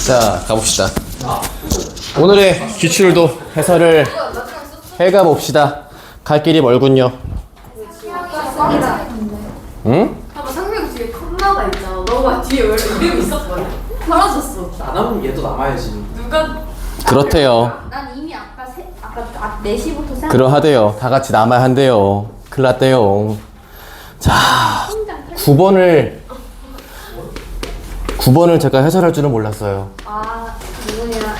자, 가봅시다. 오늘의 기출도 해설을 해가 봅시다. 갈 길이 멀군요. 응? 봐봐, 상명 뒤에 컴마가 있잖아. 너가 뒤에 원래 이름이 있었거든. 사라졌어. 안 남으면 얘도 남아야지. 누가? 그렇대요. 난 이미 아까 4시부터 생각. 그러하대요. 다 같이 남아야 한대요. 큰일 났대요. 자, 9번을 제가 해설할 줄은 몰랐어요. 아, 누구냐?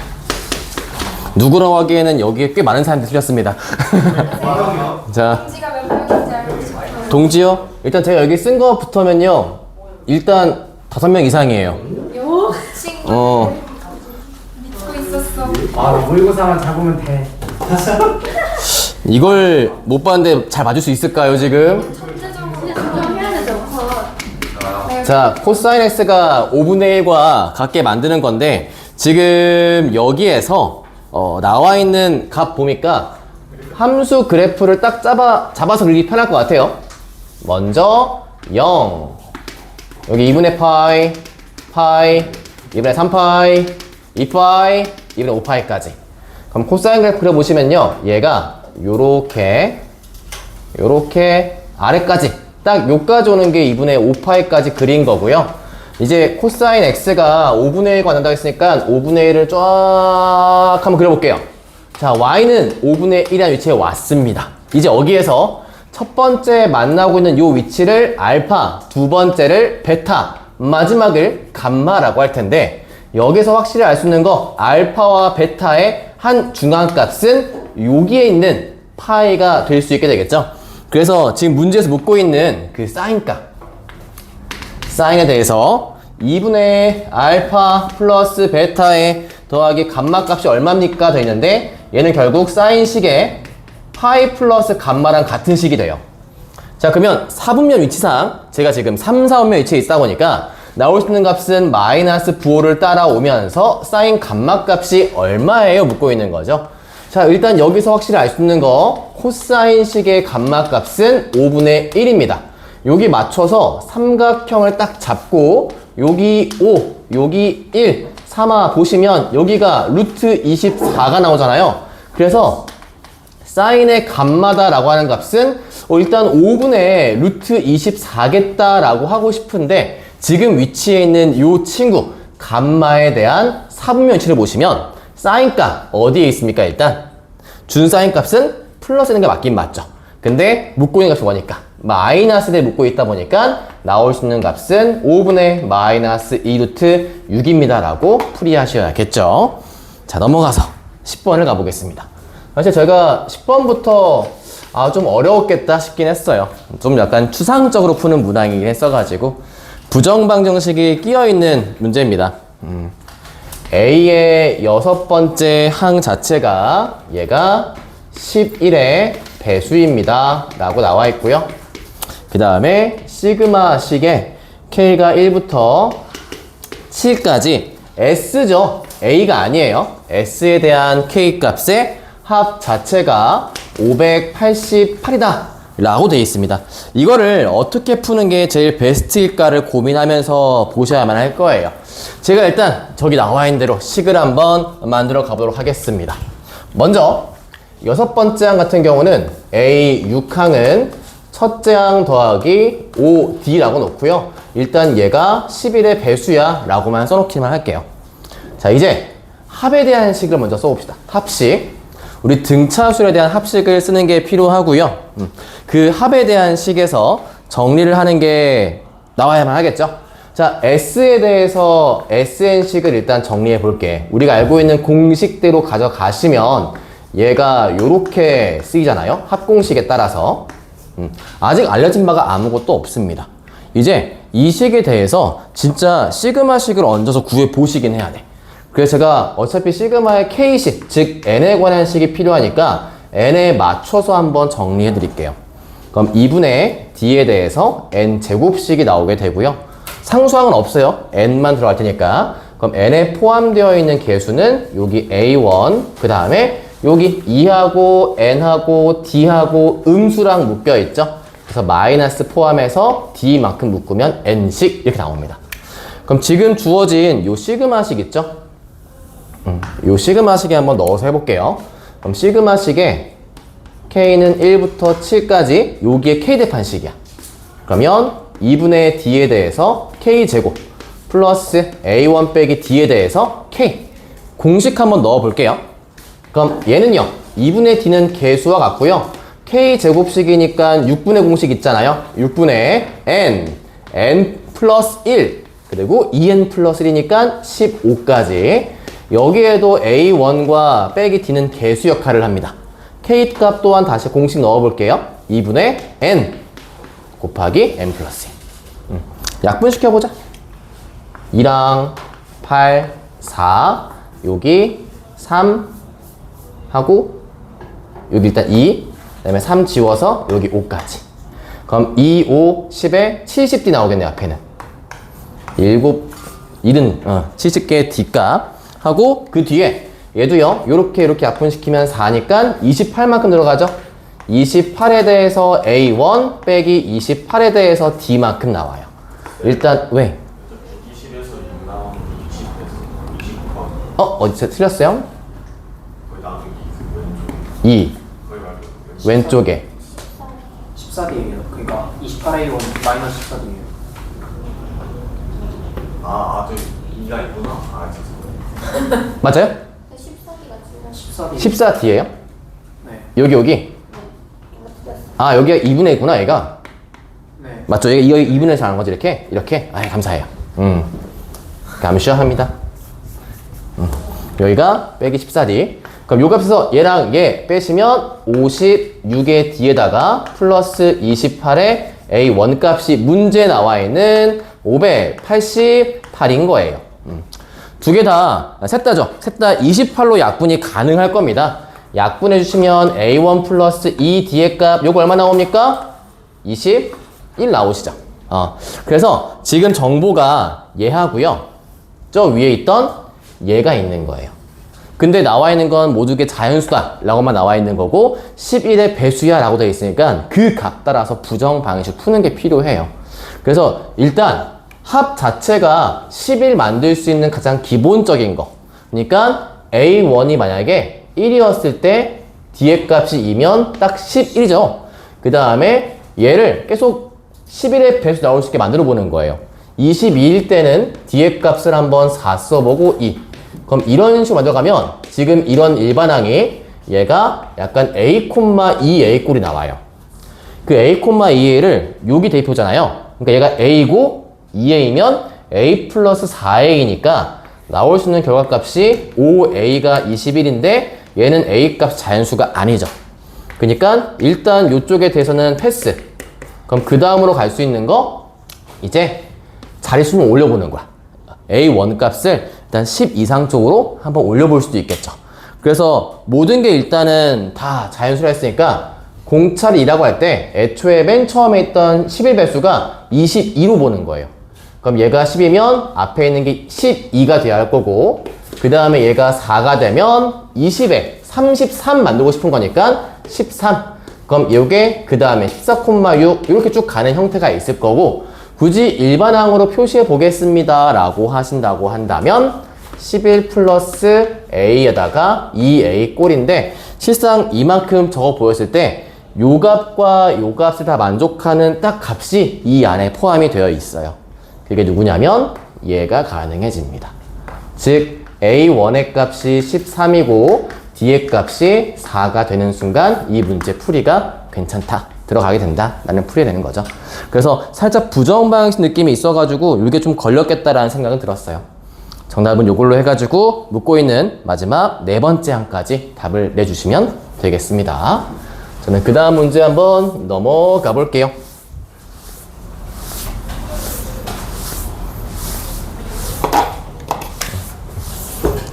누구라고 하기에는 여기에 꽤 많은 사람들이 틀렸습니다. 자, 동지가 몇 명인지 알고 싶어요. 동지요? 일단 제가 여기 쓴 거부터면요. 일단 5명 이상이에요. 요 친구 믿고 있었어. 아, 모의고사만 잡으면 돼. 이걸 못 봤는데 잘 맞을 수 있을까요, 지금? 천재적으로 해야 되죠. 자, 코사인 x가 5분의 1과 같게 만드는 건데 지금 여기에서 나와 있는 값 보니까 함수 그래프를 딱 잡아서 그리기 편할 것 같아요. 먼저 0 여기 2분의 파이 2분의 3파이 2파이 2분의 5파이까지. 그럼 코사인 그래프를 보시면요, 얘가 요렇게 아래까지 딱 요까지 오는 게 2분의 5파이까지 그린 거고요. 이제 코사인 x가 5분의 1과 나온다고 했으니까 5분의 1을 쫙 한번 그려볼게요. 자, y는 5분의 1이라는 위치에 왔습니다. 이제 여기에서 첫 번째 만나고 있는 요 위치를 알파, 두 번째를 베타, 마지막을 감마라고 할 텐데, 여기서 확실히 알 수 있는 거, 알파와 베타의 한 중앙값은 여기에 있는 파이가 될 수 있게 되겠죠. 그래서 지금 문제에서 묻고 있는 그 사인값, 사인에 대해서 2분의 알파 플러스 베타의 더하기 감마 값이 얼마입니까? 되어 있는데, 얘는 결국 사인식의 파이 플러스 감마랑 같은 식이 돼요. 자, 그러면 4분면 위치상 제가 지금 3, 4분면 위치에 있다 보니까 나올 수 있는 값은 마이너스 부호를 따라오면서 사인 감마 값이 얼마예요? 묻고 있는 거죠. 자, 일단 여기서 확실히 알 수 있는 거, 코사인식의 감마 값은 5분의 1입니다. 여기 맞춰서 삼각형을 딱 잡고 여기 5, 여기 1 삼아 보시면 여기가 루트 24가 나오잖아요. 그래서 사인의 감마다라고 하는 값은 일단 5분의 루트 24겠다라고 하고 싶은데, 지금 위치에 있는 이 친구 감마에 대한 4분면 위치를 보시면 사인값 어디에 있습니까? 일단 준 사인값은 플러스 있는 게 맞긴 맞죠. 근데 묶고 있는 값이 뭐니까 마이너스에 묶고 있다 보니까 나올 수 있는 값은 5분의 마이너스 2루트 6입니다 라고 풀이하셔야겠죠. 자, 넘어가서 10번을 가보겠습니다. 사실 제가 10번부터 좀 어려웠겠다 싶긴 했어요. 좀 약간 추상적으로 푸는 문항이긴 했어가지고 부정방정식이 끼어있는 문제입니다. A의 6번째 항 자체가 얘가 11의 배수입니다 라고 나와 있고요. 그 다음에 시그마식의 K가 1부터 7까지 S죠. A가 아니에요. S에 대한 K 값의 합 자체가 588이다 라고 되어 있습니다. 이거를 어떻게 푸는 게 제일 베스트일까를 고민하면서 보셔야만 할 거예요. 제가 일단 저기 나와 있는 대로 식을 한번 만들어 가보도록 하겠습니다. 먼저 6번째 항 같은 경우는 A 6항은 첫째 항 더하기 5D라고 놓고요. 일단 얘가 11의 배수야 라고만 써놓기만 할게요. 자, 이제 합에 대한 식을 먼저 써봅시다. 합식. 우리 등차수에 대한 합식을 쓰는 게 필요하고요. 그 합에 대한 식에서 정리를 하는 게 나와야만 하겠죠. 자, S에 대해서 SN식을 일단 정리해 볼게. 우리가 알고 있는 공식대로 가져가시면 얘가 요렇게 쓰이잖아요. 합공식에 따라서. 아직 알려진 바가 아무것도 없습니다. 이제 이 식에 대해서 진짜 시그마식을 얹어서 구해 보시긴 해야 돼. 그래서 제가 어차피 시그마의 K식, 즉 N에 관한 식이 필요하니까 N에 맞춰서 한번 정리해 드릴게요. 그럼 2분의 D에 대해서 N제곱식이 나오게 되고요. 상수항은 없어요. N만 들어갈 테니까. 그럼 N에 포함되어 있는 개수는 여기 A1, 그 다음에 여기 2하고 N하고 D하고 음수랑 묶여 있죠. 그래서 마이너스 포함해서 D만큼 묶으면 N식 이렇게 나옵니다. 그럼 지금 주어진 요 시그마식 있죠? 요 시그마식에 한번 넣어서 해볼게요. 그럼 시그마식에 K는 1부터 7까지 여기에 K대판식이야. 그러면 2분의 D에 대해서 K제곱 플러스 A1 빼기 D에 대해서 K 공식 한번 넣어볼게요. 그럼 얘는요 2분의 D는 개수와 같고요 K제곱식이니까 6분의 공식 있잖아요. 6분의 N 플러스 1 그리고 2N 플러스 1이니까 15까지 여기에도 A1과 빼기 D는 개수 역할을 합니다. K 값 또한 다시 공식 넣어볼게요. 2분의 N 곱하기 N 플러스 1 약분시켜보자. 2랑 8, 4 여기 3 하고 여기 일단 2 그 다음에 3 지워서 여기 5까지 그럼 2, 5, 10에 70D 나오겠네 앞에는 7, 7, 70개의 D값 하고 그 뒤에 얘도요 요렇게 약분시키면 4니까 28만큼 들어가죠. 28에 대해서 A1 빼기 28에 대해서 D만큼 나와요. 일단 왜? 20에서 6 나오면 20에서 29. 어디서 틀렸어요? 거의 나중에 왼쪽. 2 거의 말고 왼쪽에 14D예요. 그러니까 28A1 마이너스 14D예요. 저 2가 있구나. 진짜. 맞아요? 14기가 14D. 14D예요? 네. 여기 여기가 2분의 1구나 얘가. 네. 맞죠? 이거 2분의 1 잘하는 거지 이렇게? 감사해요. 감사합니다. 여기가 빼기 14D. 그럼 요 값에서 얘랑 얘 빼시면 56의 D에다가 플러스 28의 A1 값이 문제에 나와 있는 588인 거예요. 두 개 다, 셋 다죠? 셋 다 28로 약분이 가능할 겁니다. 약분해 주시면 A1 플러스 2D의 값 요거 얼마 나옵니까? 21 나오시죠? 그래서 지금 정보가 얘하고요. 저 위에 있던 얘가 있는 거예요. 근데 나와 있는 건 모두게 자연수다 라고만 나와 있는 거고 11의 배수야 라고 되어 있으니까 그 값 따라서 부정 방식 푸는 게 필요해요. 그래서 일단 합 자체가 11 만들 수 있는 가장 기본적인 거 그러니까 A1이 만약에 1이었을 때 D의 값이 2면 딱 11이죠. 그 다음에 얘를 계속 11의 배수 나올 수 있게 만들어 보는 거예요. 22일 때는 D의 값을 한번 4 써보고 2 그럼 이런 식으로 만들어가면 지금 이런 일반항이 얘가 약간 A,2A 꼴이 나와요. 그 A,2A를 여기 대입하잖아요. 그러니까 얘가 A고 2A면 A 플러스 4A니까 나올 수 있는 결과값이 5A가 21인데 얘는 A 값 자연수가 아니죠. 그러니까 일단 이쪽에 대해서는 패스. 그럼 그 다음으로 갈 수 있는 거 이제 자릿수를 올려보는 거야. A1 값을 일단 10 이상 쪽으로 한번 올려볼 수도 있겠죠. 그래서 모든 게 일단은 다 자연수로 했으니까 공차를 2라고 할 때 애초에 맨 처음에 있던 11배수가 22로 보는 거예요. 그럼 얘가 10이면 앞에 있는 게 12가 돼야 할 거고 그 다음에 얘가 4가 되면 20에 33 만들고 싶은 거니까 13 그럼 요게 그 다음에 14,6 이렇게 쭉 가는 형태가 있을 거고 굳이 일반항으로 표시해 보겠습니다 라고 하신다고 한다면 11 플러스 A에다가 2A 꼴인데 실상 이만큼 적어 보였을 때 요 값과 요 값을 다 만족하는 딱 값이 이 안에 포함이 되어 있어요. 그게 누구냐면 얘가 가능해집니다. 즉 A1의 값이 13이고 D의 값이 4가 되는 순간 이 문제 풀이가 괜찮다. 들어가게 된다 라는 풀이 되는 거죠. 그래서 살짝 부정 방식 느낌이 있어가지고 이게 좀 걸렸겠다라는 생각은 들었어요. 정답은 이걸로 해가지고 묻고 있는 마지막 네 번째 항까지 답을 내주시면 되겠습니다. 저는 그 다음 문제 한번 넘어가 볼게요.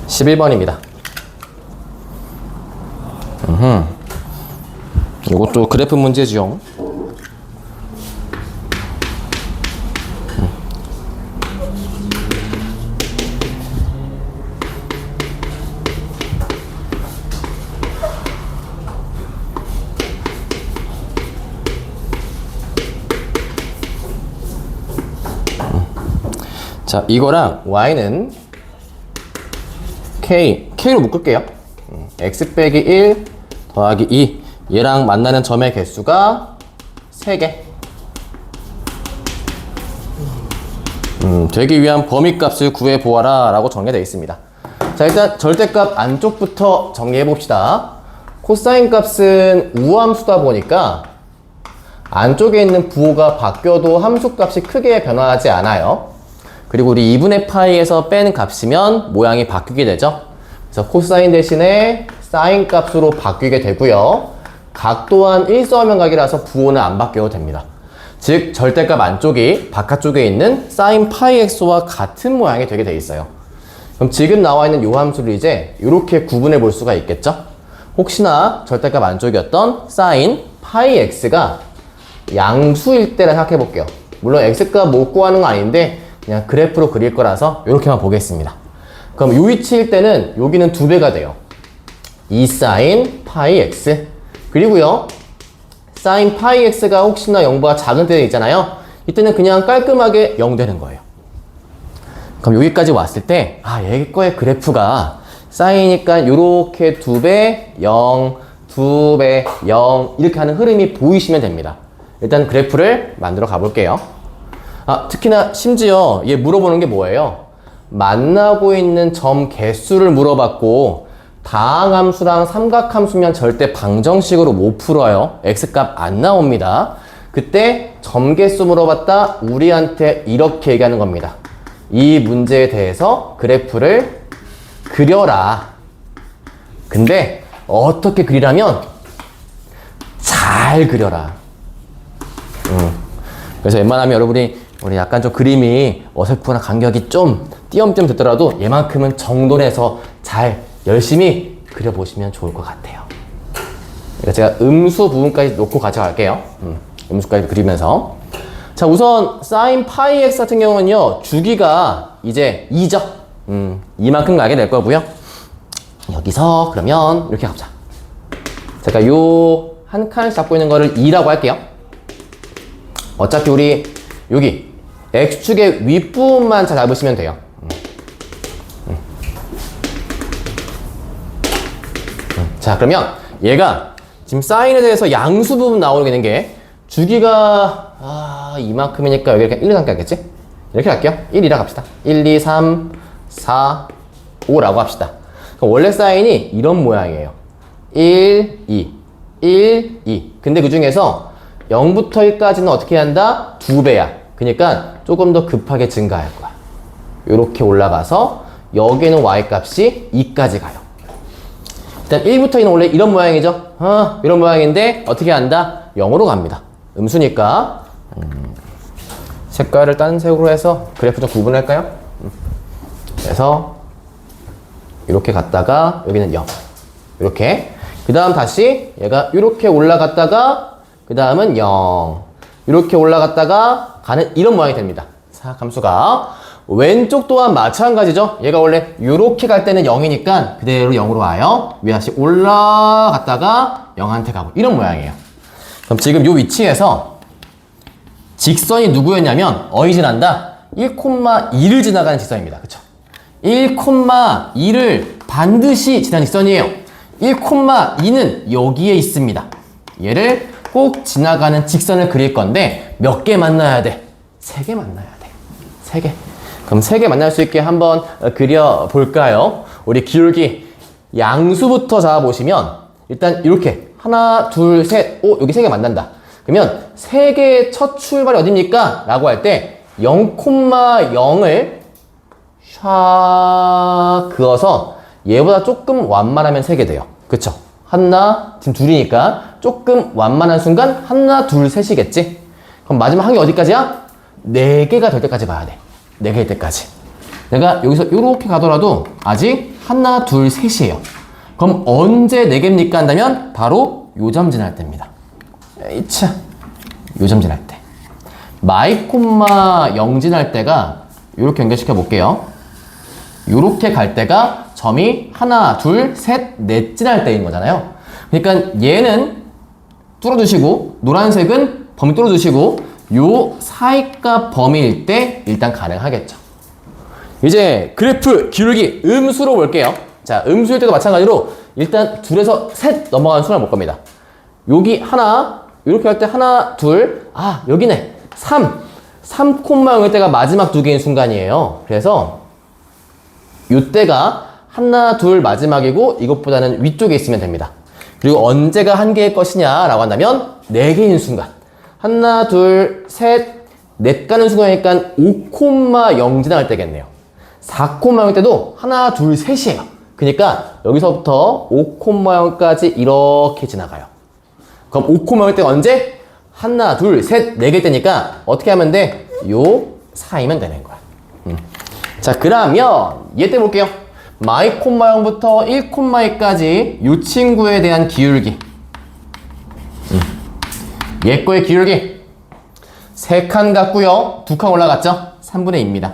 11번입니다. 이것도 그래프 문제죠. 자, 이거랑 y는 k로 묶을게요. x 빼기 1 더하기 2. 얘랑 만나는 점의 개수가 3개. 되기 위한 범위값을 구해보아라 라고 정리되어 있습니다. 자, 일단 절대값 안쪽부터 정리해 봅시다. 코사인 값은 우함수다 보니까 안쪽에 있는 부호가 바뀌어도 함수값이 크게 변화하지 않아요. 그리고 우리 2분의 파이에서 뺀 값이면 모양이 바뀌게 되죠. 그래서 코사인 대신에 사인 값으로 바뀌게 되고요. 각 또한 일서면각이라서 부호는 안 바뀌어도 됩니다. 즉 절대값 안쪽이 바깥쪽에 있는 사인 파이 x와 같은 모양이 되게 돼 있어요. 그럼 지금 나와 있는 요 함수를 이제 이렇게 구분해 볼 수가 있겠죠. 혹시나 절대값 안쪽이었던 사인 파이 x가 양수일 때라 생각해 볼게요. 물론 x값 못 구하는 건 아닌데 그냥 그래프로 그릴 거라서 이렇게만 보겠습니다. 그럼 요 위치일 때는 여기는 2배가 돼요. 2 사인 파이 x. 그리고요, 사인 파이 x가 혹시나 0보다 작은 때는 있잖아요. 이때는 그냥 깔끔하게 0 되는 거예요. 그럼 여기까지 왔을 때, 얘 거의 그래프가 사인이니까 요렇게 2배, 0, 2배, 0 이렇게 하는 흐름이 보이시면 됩니다. 일단 그래프를 만들어 가볼게요. 특히나 심지어 얘 물어보는 게 뭐예요? 만나고 있는 점 개수를 물어봤고 다항함수랑 삼각함수면 절대 방정식으로 못 풀어요. x값 안 나옵니다. 그때 점 개수 물어봤다 우리한테 이렇게 얘기하는 겁니다. 이 문제에 대해서 그래프를 그려라. 근데 어떻게 그리라면 잘 그려라. 그래서 웬만하면 여러분이 우리 약간 좀 그림이 어설프거나 간격이 좀 띄엄띄엄 됐더라도 얘만큼은 정돈해서 잘 열심히 그려보시면 좋을 것 같아요. 그러니까 제가 음수 부분까지 놓고 가져갈게요. 음수까지 그리면서. 자, 우선 사인 파이 x 같은 경우는요, 주기가 이제 2죠. 이만큼 가게 될 거고요. 여기서 그러면 이렇게 가보자. 제가 요 한 칸씩 잡고 있는 거를 2라고 할게요. 어차피 우리 여기 x축의 윗부분만 잘 잡으시면 돼요. 자, 그러면 얘가 지금 사인에 대해서 양수 부분 나오게 되는 게 주기가 이만큼이니까 여기 이렇게 1, 2, 3 하겠지? 이렇게 할게요. 1, 2라 갑시다. 1, 2, 3, 4, 5라고 합시다. 그럼 원래 사인이 이런 모양이에요. 1, 2, 1, 2. 근데 그 중에서 0부터 1까지는 어떻게 한다? 2배야. 그러니까 조금 더 급하게 증가할 거야. 이렇게 올라가서 여기에는 y 값이 2까지 가요. 일단 1부터 2는 원래 이런 모양이죠. 이런 모양인데 어떻게 한다? 0으로 갑니다. 음수니까 색깔을 딴 색으로 해서 그래프 좀 구분할까요? 그래서 이렇게 갔다가 여기는 0. 이렇게. 그 다음 다시 얘가 이렇게 올라갔다가 그 다음은 0. 이렇게 올라갔다가 가는 이런 모양이 됩니다. 자, 함수가 왼쪽 또한 마찬가지죠. 얘가 원래 이렇게 갈 때는 0이니까 그대로 0으로 와요. 위에 다시 올라갔다가 0한테 가고 이런 모양이에요. 그럼 지금 이 위치에서 직선이 누구였냐면 어디 지난다? 1,2를 지나가는 직선입니다. 그쵸? 1,2를 반드시 지나는 직선이에요. 1,2는 여기에 있습니다. 얘를 꼭 지나가는 직선을 그릴 건데 몇 개 만나야 돼? 3개 만나야 돼. 3개. 그럼 3개 만날 수 있게 한번 그려볼까요? 우리 기울기 양수부터 잡아보시면 일단 이렇게 하나, 둘, 셋, 오, 여기 3개 만난다. 그러면 3개의 첫 출발이 어딥니까? 라고 할 때 0,0을 샤 그어서 얘보다 조금 완만하면 3개 돼요. 그쵸? 하나, 지금 둘이니까 조금 완만한 순간 하나, 둘, 셋이겠지? 그럼 마지막 한 개 어디까지야? 4개가 될 때까지 봐야 돼. 4개일 때까지. 내가 여기서 이렇게 가더라도 아직 하나, 둘, 셋이에요. 그럼 언제 4개입니까? 한다면 바로 요점 지날 때입니다. 이차 요점 지날 때. 마이콤마 0 지날 때가 이렇게 연결시켜 볼게요. 이렇게 갈 때가 점이 하나, 둘, 셋, 넷 지날 때인 거잖아요. 그러니까 얘는 뚫어주시고 노란색은 범위 뚫어주시고 요 사이값 범위일 때 일단 가능하겠죠. 이제 그래프 기울기 음수로 볼게요. 자, 음수일 때도 마찬가지로 일단 둘에서 셋 넘어가는 수를 볼 겁니다. 여기 하나, 이렇게 할 때 하나, 둘, 아, 여기네. 3,0일 때가 마지막 두 개인 순간이에요. 그래서 이때가 하나, 둘 마지막이고 이것보다는 위쪽에 있으면 됩니다. 그리고 언제가 한 개의 것이냐라고 한다면 네 개인 순간. 하나, 둘, 셋, 넷 가는 순간이니까 5,0 지나갈 때겠네요. 4,0일 때도 하나, 둘, 셋이에요. 그러니까 여기서부터 5,0까지 이렇게 지나가요. 그럼 5,0일 때가 언제? 하나, 둘, 셋, 네 개일 때니까 어떻게 하면 돼? 요 사이면 되는 거야. 자, 그러면 얘 때 볼게요. 마이 콤마 0부터 1 2까지 이 친구에 대한 기울기. 얘 거의 기울기 3칸 같고요. 2칸 올라갔죠? 3분의 2입니다.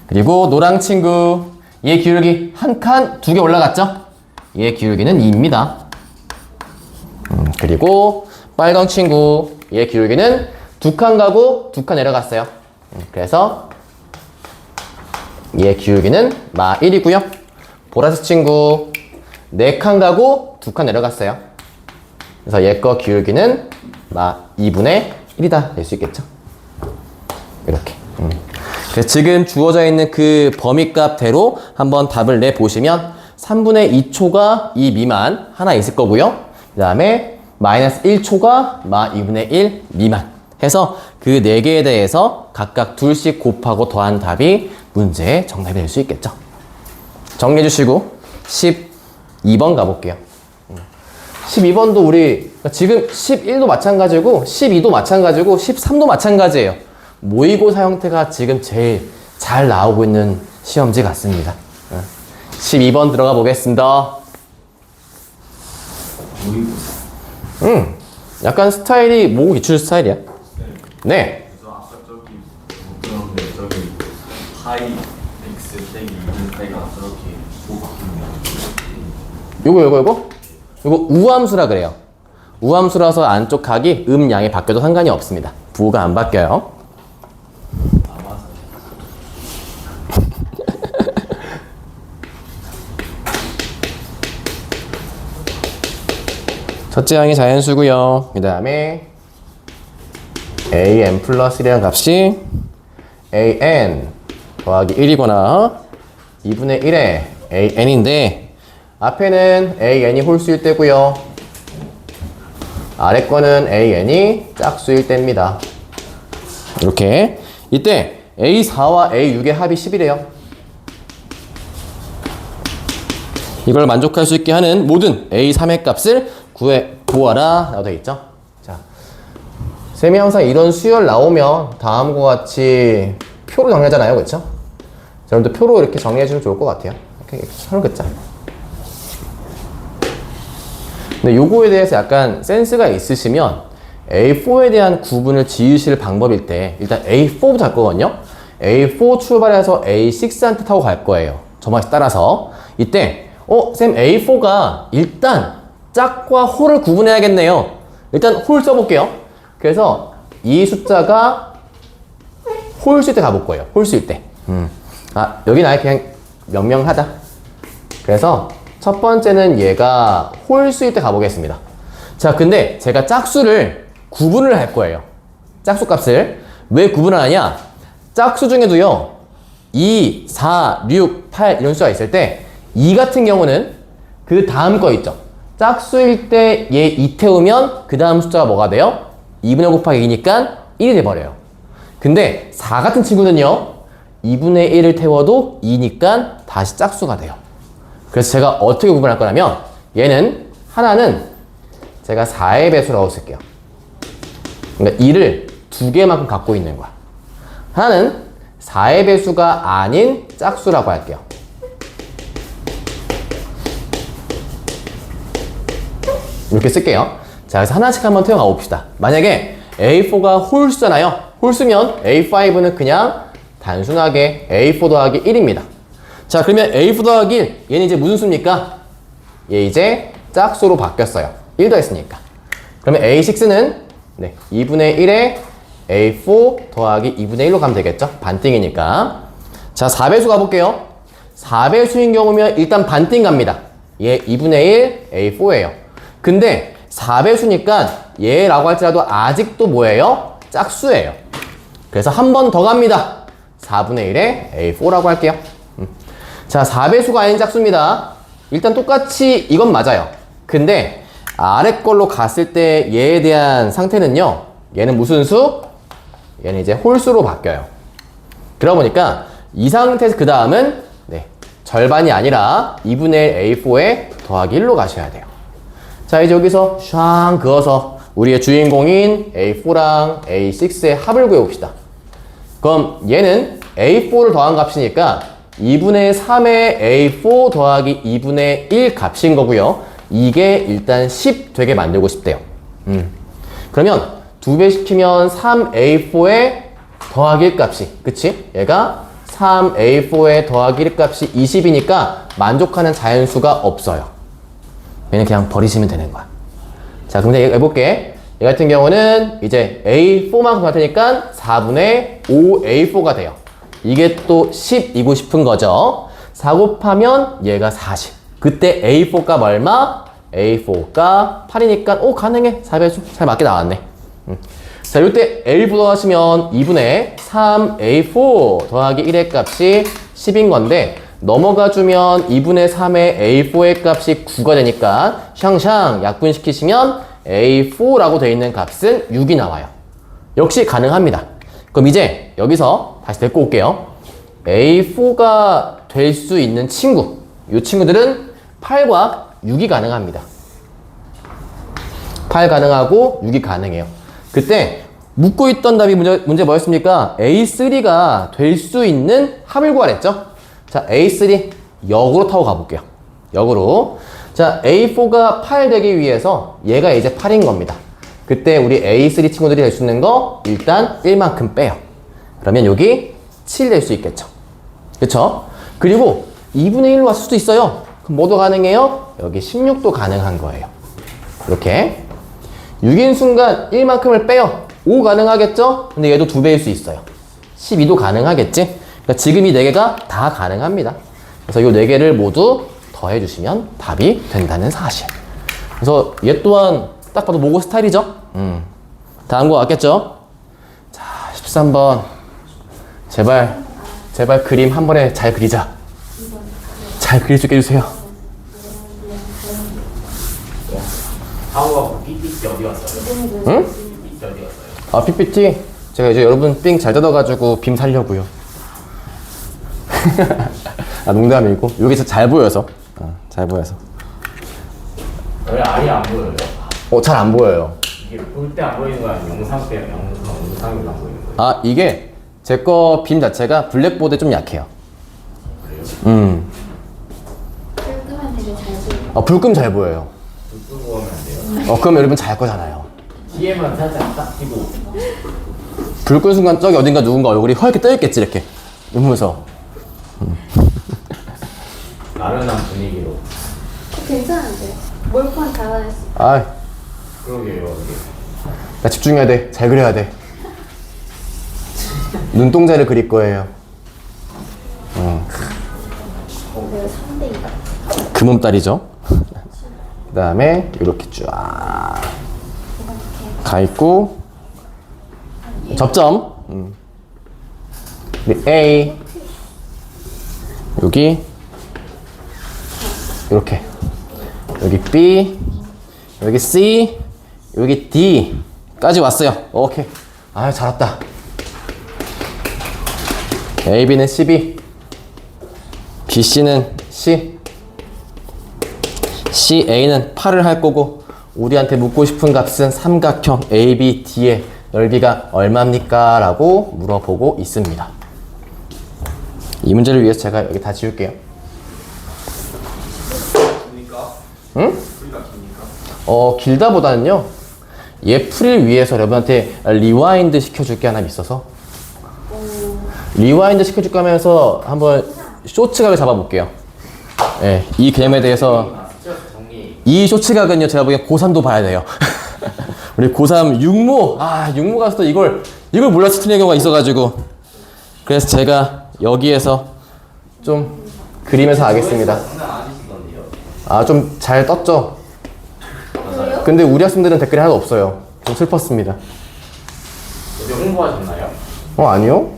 그리고 노랑 친구 얘 기울기 1칸 2개 올라갔죠? 얘 기울기는 2입니다. 그리고 빨강 친구 얘 기울기는 2칸 가고 2칸 내려갔어요. 그래서 얘 기울기는 마 1이고요. 보라색 친구 4칸 가고 2칸 내려갔어요. 그래서 얘 거 기울기는 마 2분의 1이다 될 수 있겠죠. 이렇게. 그래서 지금 주어져 있는 그 범위값대로 한번 답을 내보시면 3분의 2초가 2 미만 하나 있을 거고요. 그 다음에 마이너스 1초가 마 2분의 1 미만 해서 그 4개에 대해서 각각 둘씩 곱하고 더한 답이 문제의 정답이 될 수 있겠죠. 정리해 주시고 12번 가볼게요. 12번도 우리 지금 11도 마찬가지고 12도 마찬가지고 13도 마찬가지예요. 모의고사 형태가 지금 제일 잘 나오고 있는 시험지 같습니다. 12번 들어가 보겠습니다. 모의고사. 약간 스타일이 모국 기출 스타일이야. 네. 그래서 아까 저기 못 들었는데 저기 파이 x 빼기 2는 빼가 저렇게 뭐 바뀌는 거. 요거 우함수라 그래요. 우함수라서 안쪽 각이 양이 바뀌어도 상관이 없습니다. 부호가 안 바뀌어요. 첫째 항이 자연수고요. 그 다음에 an 플러스 1이라는 값이 an 더하기 1이거나 2분의 1의 an인데 앞에는 an이 홀수일 때고요. 아래 거는 an이 짝수일 때입니다. 이렇게 이때 a4와 a6의 합이 10이래요. 이걸 만족할 수 있게 하는 모든 a3의 값을 구하라 라고 되어 있죠. 자, 쌤이 항상 이런 수열 나오면 다음과 같이 표로 정리하잖아요. 그렇죠? 여러분들 표로 이렇게 정리해 주면 좋을 것 같아요. 이렇게 서로 긋자. 근데 요거에 대해서 약간 센스가 있으시면 A4에 대한 구분을 지으실 방법일 때 일단 A4부터 할 거거든요. A4 출발해서 A6한테 타고 갈 거예요. 저 맛에 따라서 이때 쌤 A4가 일단 짝과 홀을 구분해야겠네요. 일단 홀 써볼게요. 그래서 이 숫자가 홀수일 때 가볼 거예요. 홀수일 때. 여긴 아예 그냥 명명하자. 그래서 첫 번째는 얘가 홀수일 때 가보겠습니다. 자, 근데 제가 짝수를 구분을 할 거예요. 짝수 값을. 왜 구분을 하냐? 짝수 중에도요, 2, 4, 6, 8 이런 숫자가 있을 때, 2 같은 경우는 그 다음 거 있죠. 짝수일 때 얘 2 태우면 그 다음 숫자가 뭐가 돼요? 2분의 5 곱하기 2니까 1이 돼버려요. 근데 4 같은 친구는요, 2분의 1을 태워도 2니까 다시 짝수가 돼요. 그래서 제가 어떻게 구분할 거냐면 얘는 하나는 제가 4의 배수라고 쓸게요. 그러니까 2를 2개만큼 갖고 있는 거야. 하나는 4의 배수가 아닌 짝수라고 할게요. 이렇게 쓸게요. 자, 그래서 하나씩 한번 태워가 봅시다. 만약에 A4가 홀수잖아요. 홀수면 A5는 그냥 단순하게 A4 더하기 1입니다. 자, 그러면 A4 더하기 1, 얘는 이제 무슨 수입니까? 얘 이제 짝수로 바뀌었어요. 1 더했으니까. 그러면 A6는 2분의 1에 A4 더하기 2분의 1로 가면 되겠죠? 반띵이니까. 자, 4배수 가볼게요. 4배수인 경우면 일단 반띵 갑니다. 얘 2분의 1 A4예요. 근데 4배수니까 얘라고 할지라도 아직도 뭐예요? 짝수예요. 그래서 한 번 더 갑니다. 4분의 1에 A4라고 할게요. 자, 4배수가 아닌 짝수입니다. 일단 똑같이 이건 맞아요. 근데 아래 걸로 갔을 때 얘에 대한 상태는요. 얘는 무슨 수? 얘는 이제 홀수로 바뀌어요. 그러다 보니까 이 상태에서 그 다음은 네, 절반이 아니라 2분의 1 A4에 더하기 1로 가셔야 돼요. 자, 이제 여기서 샹 그어서 우리의 주인공인 A4랑 A6의 합을 구해봅시다. 그럼 얘는 A4를 더한 값이니까 2분의 3의 A4 더하기 2분의 1 값인 거고요. 이게 일단 10 되게 만들고 싶대요. 그러면 2배 시키면 3A4의 더하기 1 값이, 그치? 얘가 3A4의 더하기 1 값이 20이니까 만족하는 자연수가 없어요. 얘는 그냥 버리시면 되는 거야. 자, 그럼 이제 해볼게. 얘 같은 경우는 이제 A4만큼 갈 테니까 4분의 5A4가 돼요. 이게 또 10이고 싶은 거죠. 4 곱하면 얘가 40. 그때 A4 값 얼마? A4 값 8이니까 오 가능해. 4배수 잘 맞게 나왔네. 자, 이때 L 부동하시면 2분의 3A4 더하기 1의 값이 10인 건데 넘어가주면 2분의 3의 A4의 값이 9가 되니까 샹샹 약분시키시면 A4라고 되어 있는 값은 6이 나와요. 역시 가능합니다. 그럼 이제 여기서 다시 데리고 올게요. A4가 될 수 있는 친구, 이 친구들은 8과 6이 가능합니다. 8 가능하고 6이 가능해요. 그때 묻고 있던 답이 문제 뭐였습니까? A3가 될 수 있는 합을 구하랬죠? 자, A3 역으로 타고 가볼게요. 역으로. 자, A4가 8 되기 위해서 얘가 이제 8인 겁니다. 그때 우리 A3 친구들이 될 수 있는 거 일단 1만큼 빼요. 그러면 여기 7 될 수 있겠죠. 그쵸? 그리고 2분의 1로 왔을 수도 있어요. 그럼 뭐도 가능해요? 여기 16도 가능한 거예요. 이렇게 6인 순간 1만큼을 빼요. 5 가능하겠죠? 근데 얘도 2배일 수 있어요. 12도 가능하겠지? 그러니까 지금 이 4개가 다 가능합니다. 그래서 이 4개를 모두 더해주시면 답이 된다는 사실. 그래서 얘 또한 딱 봐도 모고 스타일이죠? 다음 거 같겠죠? 자, 13번. 제발 그림 한 번에 잘 그리자. 잘 그릴 수 있게 해주세요. 하우가 PPT 어디 갔어요? 응? PPT 어디 갔어요? 아, PPT? 제가 이제 여러분 삥 잘 뜯어가지고 빔 살려고요. 아, 농담이고. 여기서 잘 보여서. 잘 보여서. 왜 아예 안 보여요? 잘 안 보여요. 이게 볼 때 안 보이는 거야? 영상이 안 보이는 거예요? 아, 이게 제 거 빔 자체가 블랙보드에 좀 약해요. 불 끄면 되게 잘 보여. 불 끄면 잘 보여요. 불 끄고 하면 안 돼요? 그럼 여러분 잘 거잖아요. 뒤에만 살짝 딱 끼고 불 끄는 순간 저기 어딘가 누군가 얼굴이 허옇게 떠있겠지, 이렇게. 이러면서. 나른한 분위기로. 괜찮은데. 몰빵 잘하셨어. 아, 그러게요. 이게. 나 집중해야 돼. 잘 그려야 돼. 눈동자를 그릴 거예요. 내가 3대2다. 금음딸이죠. 그 다음에 이렇게 쫙 가 있고 접점. A 여기 이렇게 여기 B 여기 C 여기 D까지 왔어요. 오케이. 아, 잘 왔다. A, B는 12, B, C는 C, C, A는 8을 할 거고 우리한테 묻고 싶은 값은 삼각형 A, B, D의 넓이가 얼마입니까? 라고 물어보고 있습니다. 이 문제를 위해서 제가 여기 다 지울게요. 깁니까? 응? 풀이가 깁니까? 길다보다는요, 얘 풀을 위해서 여러분한테 리와인드 시켜줄 게 하나 있어서 리와인드 시켜줄까 하면서 한번 쇼츠각을 잡아볼게요. 예, 이 개념에 대해서 이 쇼츠각은요, 제가 보기엔 고3도 봐야 돼요. 우리 고3 육모, 육모 가서도 이걸 몰라서 틀린 경우가 있어가지고 그래서 제가 여기에서 좀 그리면서 하겠습니다. 장난 아니시던데요? 아, 좀 잘 떴죠? 맞아요. 근데 우리 학생들은 댓글이 하나도 없어요. 좀 슬펐습니다. 어디 홍보하셨나요? 아니요?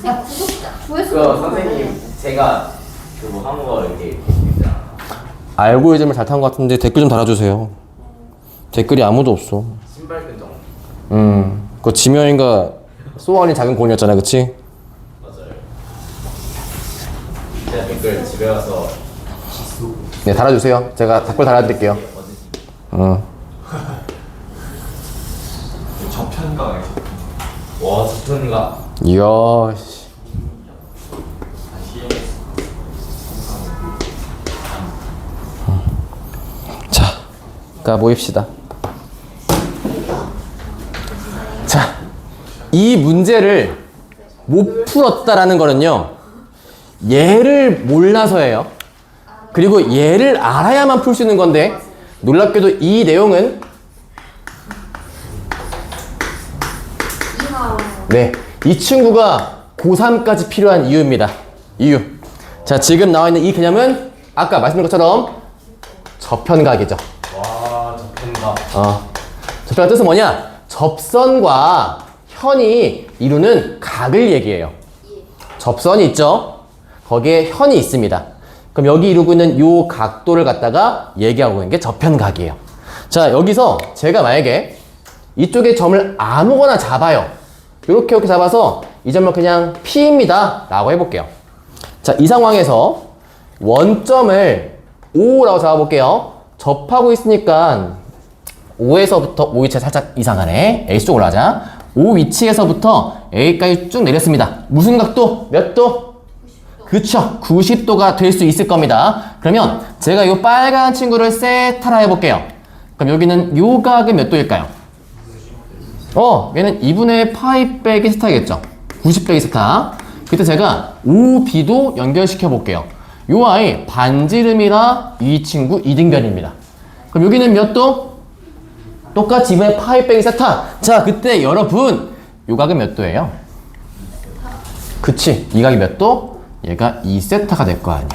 제가 구독자 조회수 그 선생님 제가 그뭐 하는 거 이렇게 있잖아. 알고리즘을 잘 탄 것 같은데 댓글 좀 달아주세요. 댓글이 아무도 없어. 신발 끈정. 그거 지명인가 소원이 작은 고은이었잖아, 그치? 맞아요. 제가 댓글 집에 가서 네, 달아주세요. 제가 댓글 달아드릴게요. 저편가. 와 저편가. 이야, 씨. 자, 가 모입시다. 자, 이 문제를 못 풀었다라는 거는요, 얘를 몰라서예요. 그리고 얘를 알아야만 풀 수 있는 건데, 놀랍게도 이 내용은 네, 이 친구가 고3까지 필요한 이유입니다. 이유. 자, 지금 나와 있는 이 개념은 아까 말씀드린 것처럼 저편각이죠. 와 저편가. 저편각 뜻은 뭐냐? 접선과 현이 이루는 각을 얘기해요. 접선이 있죠? 거기에 현이 있습니다. 그럼 여기 이루고 있는 요 각도를 갖다가 얘기하고 있는 게 저편각이에요. 자, 여기서 제가 만약에 이쪽에 점을 아무거나 잡아요. 이렇게 잡아서 이 점을 그냥 P입니다 라고 해볼게요. 자, 이 상황에서 원점을 O라고 잡아볼게요. 접하고 있으니까 O에서부터 O 위치가 살짝 이상하네. A쪽으로 하자. O 위치에서부터 A까지 쭉 내렸습니다. 무슨 각도? 몇 도? 그쵸, 90도가 될 수 있을 겁니다. 그러면 제가 이 빨간 친구를 세타라 해볼게요. 그럼 여기는 요 각은 몇 도일까요? 얘는 2분의 파이 빼기 세타겠죠. 90 빼기 세타. 그때 제가 OB도 연결시켜 볼게요. 요 아이 반지름이라 이 친구 이등변입니다. 그럼 여기는 몇 도? 똑같이 2분의 파이 빼기 세타. 자, 그때 여러분 요 각은 몇 도예요? 그치, 이 각이 몇 도? 얘가 2세타가 될 거 아니야.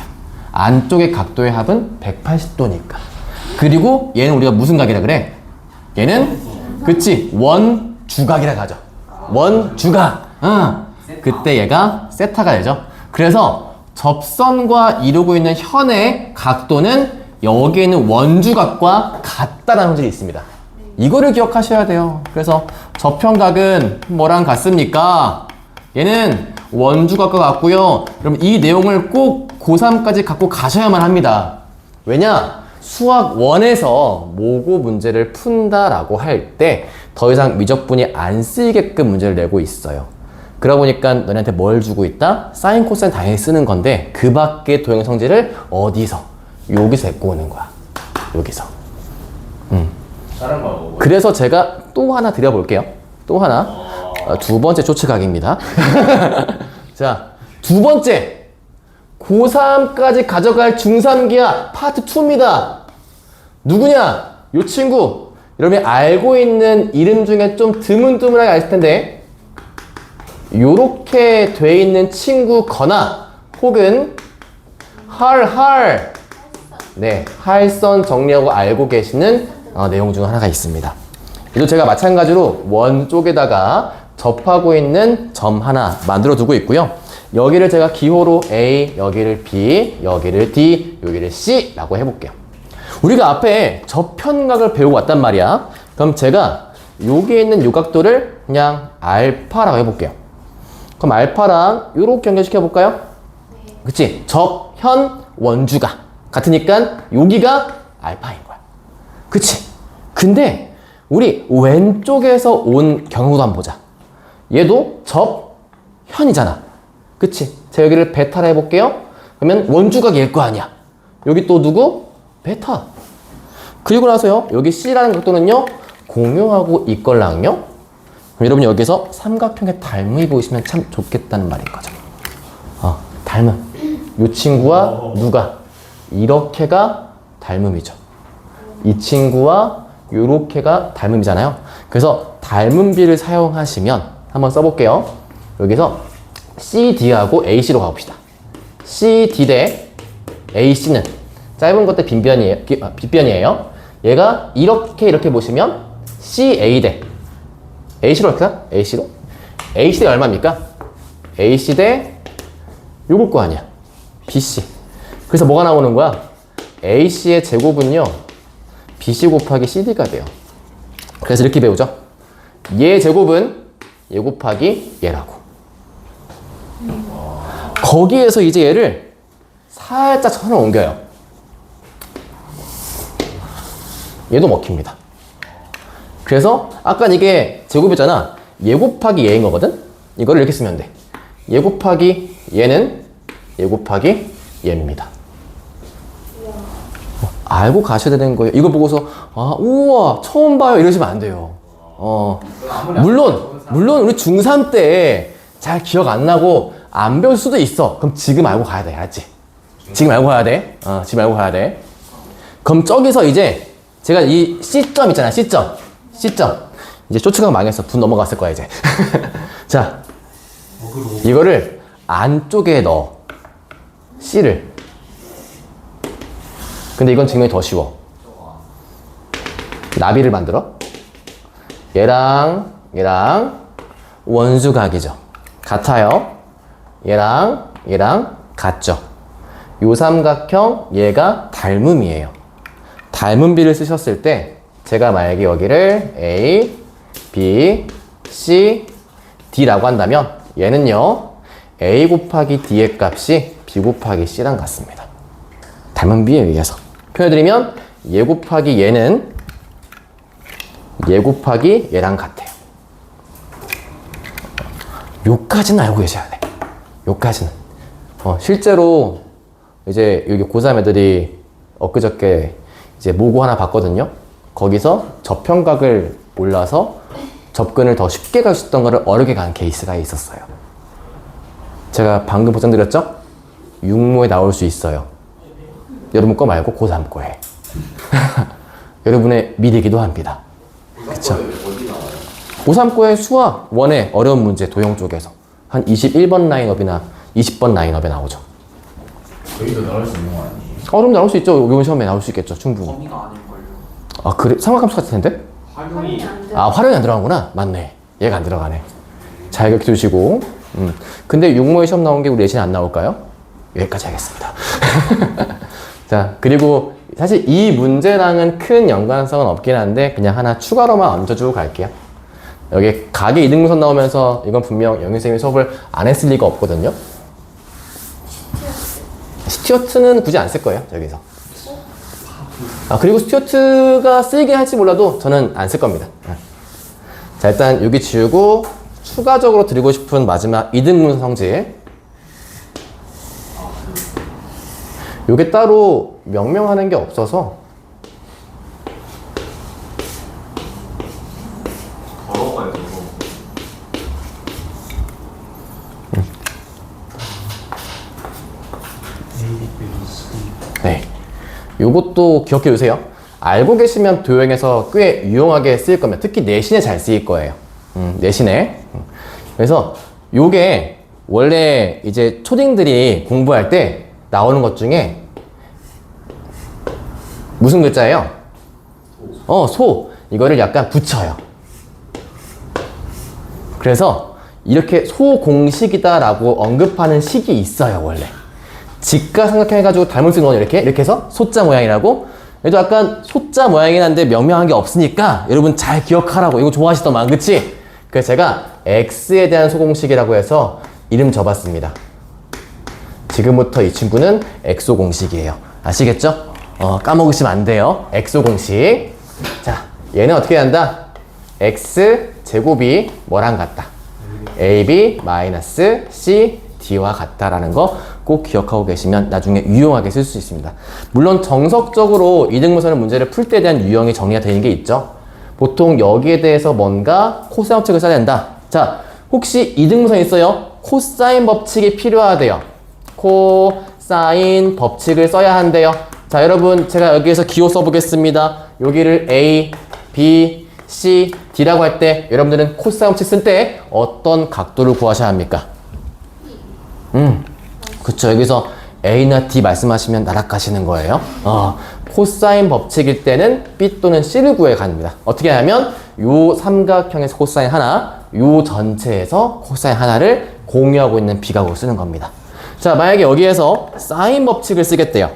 안쪽의 각도의 합은 180도니까. 그리고 얘는 우리가 무슨 각이라 그래? 얘는 그치, 원주각이라 하죠. 원주각. 그때 얘가 세타가 되죠. 그래서 접선과 이루고 있는 현의 각도는 여기에 있는 원주각과 같다라는 성질이 있습니다. 이거를 기억하셔야 돼요. 그래서 저편각은 뭐랑 같습니까? 얘는 원주각과 같고요. 그럼 이 내용을 꼭 고3까지 갖고 가셔야만 합니다. 왜냐? 수학 1에서 모고 문제를 푼다라고 할 때 더 이상 미적분이 안 쓰이게끔 문제를 내고 있어요. 그러다 보니까 너네한테 뭘 주고 있다? 사인, 코사인 당연히 쓰는 건데 그 밖의 도형 성질을 어디서? 여기서 데리고 오는 거야. 여기서. 다른 거. 그래서 제가 또 하나 드려볼게요. 또 하나. 두 번째 조치각입니다. 자, 두 번째. 고3까지 가져갈 중3기하 파트 2입니다. 누구냐? 요 친구. 여러분이 알고 있는 이름 중에 좀 드문드문하게 아실 텐데 요렇게 돼 있는 친구거나 혹은 네, 할선 정리하고 알고 계시는 내용 중 하나가 있습니다. 이도 제가 마찬가지로 원 쪽에다가 접하고 있는 점 하나 만들어 두고 있고요. 여기를 제가 기호로 A, 여기를 B, 여기를 D, 여기를 C 라고 해볼게요. 우리가 앞에 저편각을 배우고 왔단 말이야. 그럼 제가 여기에 있는 요 각도를 그냥 알파라고 해볼게요. 그럼 알파랑 요렇게 연결시켜 볼까요? 그치? 접, 현, 원주가 같으니까 여기가 알파인 거야. 그치? 근데 우리 왼쪽에서 온 경우도 한번 보자. 얘도 접, 현이잖아. 그치? 자, 여기를 베타라 해볼게요. 그러면 원주각이 일 거 아니야. 여기 또 누구? 베타. 그리고 나서요, 여기 C라는 각도는요, 공유하고 있걸랑요. 그럼 여러분 여기서 삼각형의 닮음이 보이시면 참 좋겠다는 말인 거죠. 닮음. 이 친구와 누가? 이렇게가 닮음이죠. 이 친구와 요렇게가 닮음이잖아요. 그래서 닮음비를 사용하시면 한번 써볼게요. 여기서 CD하고 AC로 가봅시다. CD 대 AC는 짧은 것 대 빗변이에요. 얘가 이렇게 보시면 CA 대 AC로 할까? AC로? AC 대 얼마입니까? AC 대 요걸 거 아니야. BC. 그래서 뭐가 나오는 거야? AC의 제곱은요, BC 곱하기 CD가 돼요. 그래서 이렇게 배우죠. 얘 제곱은 얘 곱하기 얘라고. 거기에서 이제 얘를 살짝 천을 옮겨요. 얘도 먹힙니다. 그래서 아까 이게 제곱이잖아. 얘 곱하기 얘인 거거든? 이거를 이렇게 쓰면 돼. 얘 곱하기 얘는 얘 곱하기 얘입니다. 알고 가셔야 되는 거예요. 이거 보고서 아 우와 처음 봐요 이러시면 안 돼요. 물론 우리 중3 때 잘 기억 안 나고 안 배울 수도 있어. 그럼 지금 알고 가야 돼. 알았지? 지금 알고 가야 돼. 지금 알고 가야 돼. 그럼 저기서 이제 제가 이 C점 있잖아. C점 이제 쇼츠가 망해서 분 넘어갔을 거야 이제. 자, 이거를 안쪽에 넣어. C를. 근데 이건 증명이 더 쉬워. 나비를 만들어. 얘랑 원수각이죠. 같아요. 얘랑 같죠. 요 삼각형 얘가 닮음이에요. 닮음비를 쓰셨을 때 제가 만약에 여기를 A, B, C, D라고 한다면 얘는요 A 곱하기 D의 값이 B 곱하기 C랑 같습니다. 닮음비에 의해서 표현해드리면 얘 곱하기 얘는 얘 곱하기 얘랑 같아요. 요까지는 알고 계셔야 돼. 요까지는. 실제로 이제 여기 고3 애들이 엊그저께 이제 모고 하나 봤거든요. 거기서 저평각을 몰라서 접근을 더 쉽게 갈 수 있던 거를 어렵게 간 케이스가 있었어요. 제가 방금 보장드렸죠? 육모에 나올 수 있어요. 여러분 거 말고 고3 거에. 여러분의 미래이기도 합니다. 그쵸? 고3 거의 수학 1의 어려운 문제 도형 쪽에서 한 21번 라인업이나 20번 라인업에 나오죠. 거기도 나올 수 있는 거 아니에요? 그럼 나올 수 있죠. 이번 시험에 나올 수 있겠죠. 충분히. 범위가 아닐걸요. 아 그래? 삼각함수 같을 텐데? 활용이 활용이 안 들어가구나. 맞네. 얘가 안 들어가네. 잘 기억해 두시고. 근데 육모의 시험 나온 게 우리 예시는 안 나올까요? 여기까지 하겠습니다. 자, 그리고 사실 이 문제랑은 큰 연관성은 없긴 한데 그냥 하나 추가로만 얹어주고 갈게요. 여기 각의 이등분선 나오면서 이건 분명 영희 선생님이 수업을 안 했을 리가 없거든요. 스튜어트는 굳이 안 쓸 거예요, 여기서. 그리고 스튜어트가 쓰이긴 할지 몰라도 저는 안 쓸 겁니다. 자, 일단 여기 지우고 추가적으로 드리고 싶은 마지막 이등분선 성질. 요게 따로 명명하는 게 없어서 걸어가야 되고. 네, 요것도 기억해 두세요. 알고 계시면 도형에서 꽤 유용하게 쓰일 겁니다. 특히 내신에 잘 쓰일 거예요. 내신에. 그래서 요게 원래 이제 초딩들이 공부할 때 나오는 것 중에 무슨 글자예요? 소. 이거를 약간 붙여요. 그래서 이렇게 소공식이다라고 언급하는 식이 있어요, 원래. 직가 생각해가지고 닮은 쓰는 건 이렇게 해서 소자 모양이라고. 그래도 약간 소자 모양이긴 한데 명명한 게 없으니까 여러분 잘 기억하라고. 이거 좋아하시더만, 그치? 그래서 제가 X에 대한 소공식이라고 해서 이름 줘봤습니다. 지금부터 이 친구는 엑소 공식이에요. 아시겠죠? 까먹으시면 안 돼요. 엑소 공식. 자, 얘는 어떻게 한다? X 제곱이 뭐랑 같다? AB 마이너스 C D와 같다라는 거 꼭 기억하고 계시면 나중에 유용하게 쓸 수 있습니다. 물론 정석적으로 이등분선의 문제를 풀 때에 대한 유형이 정리가 되는 게 있죠. 보통 여기에 대해서 뭔가 코사인 법칙을 써야 된다. 자, 혹시 이등분선 있어요? 코사인 법칙이 필요하대요. 코사인 법칙을 써야 한대요. 자, 여러분 제가 여기에서 기호 써보겠습니다. 여기를 A, B, C, D라고 할 때 여러분들은 코사인 법칙 쓸 때 어떤 각도를 구하셔야 합니까? 그쵸. 여기서 A나 D 말씀하시면 나락가시는 거예요. 코사인 법칙일 때는 B 또는 C를 구해 갑니다. 어떻게 하냐면 요 삼각형에서 코사인 하나, 요 전체에서 코사인 하나를 공유하고 있는 비각으로 쓰는 겁니다. 자, 만약에 여기에서 사인 법칙을 쓰겠대요.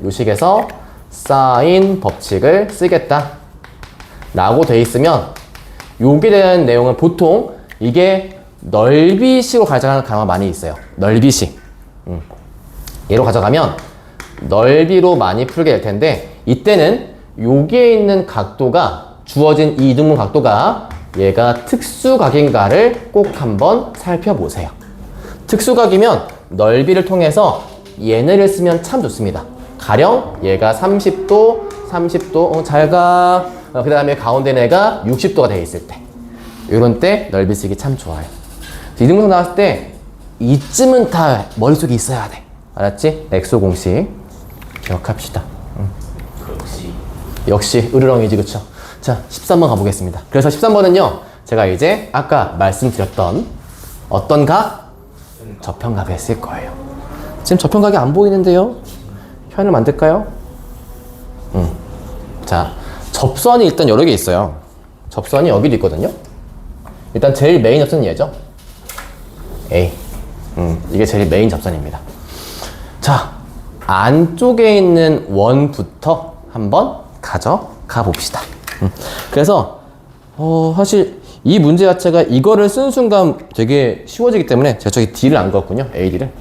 요 식에서 사인 법칙을 쓰겠다 라고 돼 있으면 여기에 대한 내용은 보통 이게 넓이식으로 가져가는 경우가 많이 있어요. 넓이식. 얘로 가져가면 넓이로 많이 풀게 될 텐데 이때는 여기에 있는 각도가 주어진 이 이등분 각도가 얘가 특수각인가를 꼭 한번 살펴보세요. 특수각이면 넓이를 통해서 얘네를 쓰면 참 좋습니다. 가령 얘가 30도, 30도, 잘 가. 그 다음에 가운데 애가 60도가 되어 있을 때 이런 때 넓이 쓰기 참 좋아요. 이등분선 나왔을 때 이쯤은 다 머릿속에 있어야 돼. 알았지? 엑소 공식 기억합시다. 역시 으르렁이지, 그쵸? 자, 13번 가보겠습니다. 그래서 13번은요 제가 이제 아까 말씀드렸던 어떤 각? 저평각을 쓸 거예요. 지금 저평각이 안 보이는데요? 현을 만들까요? 자, 접선이 일단 여러 개 있어요. 접선이 여기도 있거든요. 일단 제일 메인 접선은 얘죠. A. 이게 제일 메인 접선입니다. 자, 안쪽에 있는 원부터 한번 가져가 봅시다. 그래서 사실 이 문제 자체가 이거를 쓴 순간 되게 쉬워지기 때문에 제가 저기 D를 안 그었군요. AD를.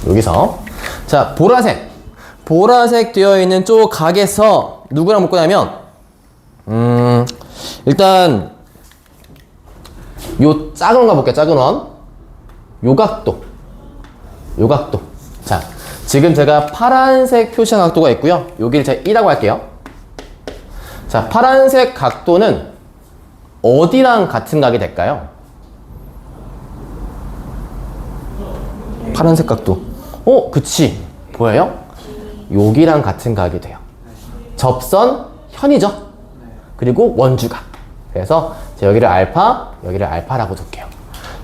여기서 자, 보라색 되어 있는 쪽 각에서 누구랑 묶어냐면 일단 요 작은 거 볼게요. 작은 원. 요 각도. 자, 지금 제가 파란색 표시한 각도가 있고요. 여기를 제가 1라고 할게요. 자, 파란색 각도는 어디랑 같은 각이 될까요? 파란색 각도. 그치. 보여요? 여기랑 같은 각이 돼요. 접선 현이죠. 그리고 원주각. 그래서 제가 여기를 알파, 여기를 알파라고 둘게요.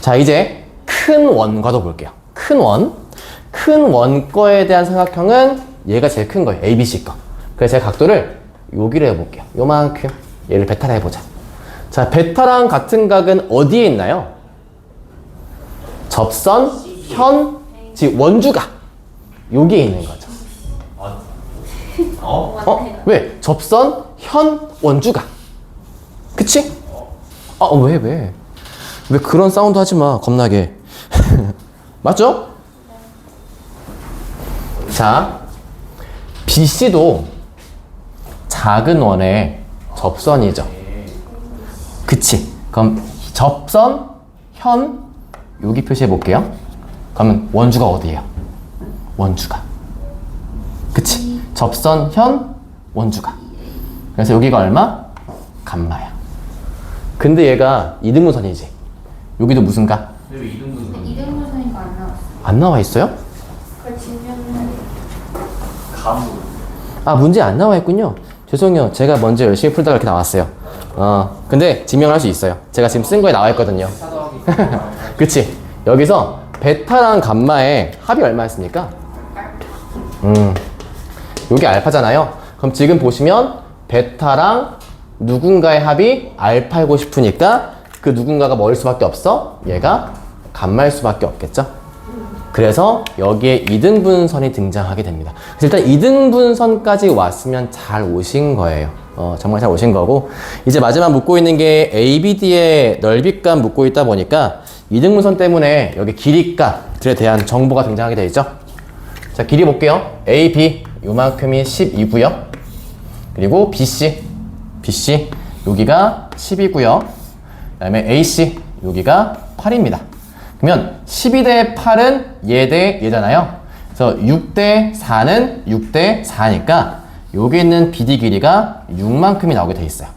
자, 이제 큰 원과도 볼게요. 큰 원 거에 대한 삼각형은 얘가 제일 큰 거예요. ABC 거. 그래서 제가 각도를 여기로 해볼게요. 요만큼. 얘를 베타라 해보자. 자, 베타랑 같은 각은 어디에 있나요? 접선, 현, 즉 원주각. 여기에 있는 거죠. 왜? 접선, 현, 원주각. 그치? 왜 그런 사운드 하지 마, 겁나게. 맞죠? 자, BC도 작은 원의 접선이죠. 그치? 그럼 접선, 현, 여기 표시해 볼게요. 그러면 원주가 어디예요? 원주가. 그치? 접선, 현, 원주가. 그래서 여기가 얼마? 감마야. 근데 얘가 이등분선이지. 여기도 무슨 가? 왜 이등분 이등분선이가 안 나왔어. 안 나와 있어요? 그걸 증명을 감 문제 안 나와 있군요. 죄송해요. 제가 먼저 열심히 풀다가 이렇게 나왔어요. 근데 증명을 할 수 있어요. 제가 지금 쓴 거에 나와 있거든요. 그치? 여기서 베타랑 감마의 합이 얼마였습니까? 여기 알파잖아요. 그럼 지금 보시면 베타랑 누군가의 합이 알파이고 싶으니까 그 누군가가 뭐일 수밖에 없어? 얘가 감마일 수밖에 없겠죠? 그래서 여기에 이등분선이 등장하게 됩니다. 그래서 일단 이등분선까지 왔으면 잘 오신 거예요. 정말 잘 오신 거고, 이제 마지막 묶고 있는 게 ABD의 넓이값 묶고 있다 보니까 이등분선 때문에 여기 길이값들에 대한 정보가 등장하게 되어 있죠. 자, 길이 볼게요. AB 요만큼이 12고요. 그리고 BC 여기가 10이고요. 그 다음에 AC 여기가 8입니다. 그러면 12대 8은 얘 대 얘잖아요. 그래서 6대 4는 6대 4니까 여기 있는 BD 길이가 6만큼이 나오게 돼 있어요.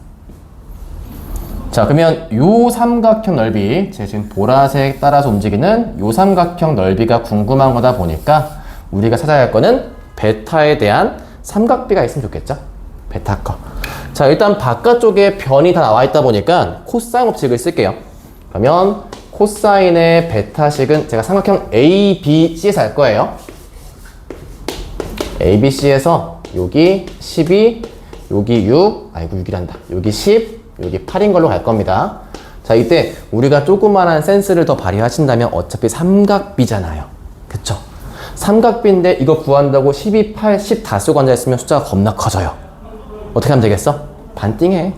자, 그러면 요 삼각형 넓이, 제가 지금 보라색 따라서 움직이는 요 삼각형 넓이가 궁금한 거다 보니까 우리가 찾아야 할 거는 베타에 대한 삼각비가 있으면 좋겠죠? 베타 거. 자, 일단 바깥쪽에 변이 다 나와 있다 보니까 코사인 법칙을 쓸게요. 그러면 코사인의 베타식은 제가 삼각형 ABC에서 할 거예요. ABC에서 여기 12, 여기 6, 아이고 6이란다. 여기 10, 여기 8인 걸로 갈 겁니다. 자, 이때 우리가 조그만한 센스를 더 발휘하신다면 어차피 삼각비잖아요. 그쵸? 삼각비인데 이거 구한다고 12, 8, 10 다 쓰고 앉아있으면 숫자가 겁나 커져요. 어떻게 하면 되겠어? 반띵해.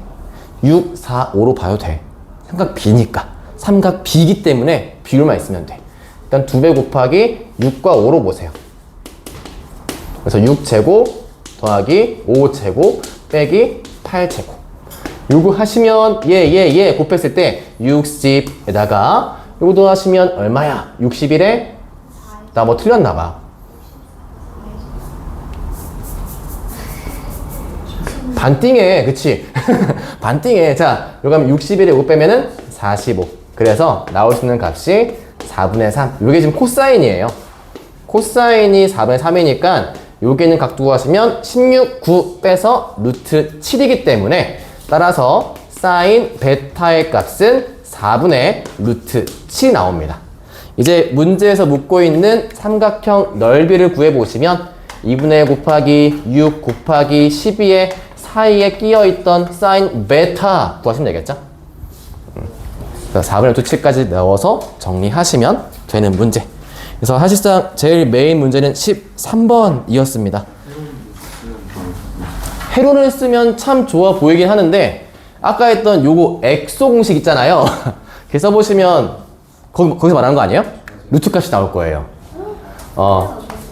6, 4, 5로 봐도 돼. 삼각비니까. 삼각비이기 때문에 비율만 있으면 돼. 일단 2배 곱하기 6과 5로 보세요. 그래서 6제곱 더하기 5제곱 빼기 8제곱. 요거 하시면 곱했을 때 60에다가 요거 더하시면 얼마야? 61에 나 뭐 틀렸나 봐. 반띵해. 그치? 반띵해. 자, 요거 하면 61에 5 빼면은 45. 그래서 나올 수 있는 값이 4분의 3. 요게 지금 코사인이에요. 코사인이 4분의 3이니까 여기는 각도 하시면 16, 9 빼서 루트 7이기 때문에 따라서 사인 베타의 값은 4분의 루트 7이 나옵니다. 이제 문제에서 묻고 있는 삼각형 넓이를 구해보시면 2분의 곱하기 6 곱하기 12의 사이에 끼어있던 사인 베타 구하시면 되겠죠? 4분의 루트 7까지 넣어서 정리하시면 되는 문제. 그래서 사실상 제일 메인 문제는 13번이었습니다. 회로를 쓰면 참 좋아 보이긴 하는데 아까 했던 요거 엑소 공식 있잖아요. 그래서 써보시면 거기서 말하는 거 아니에요? 루트 값이 나올 거예요.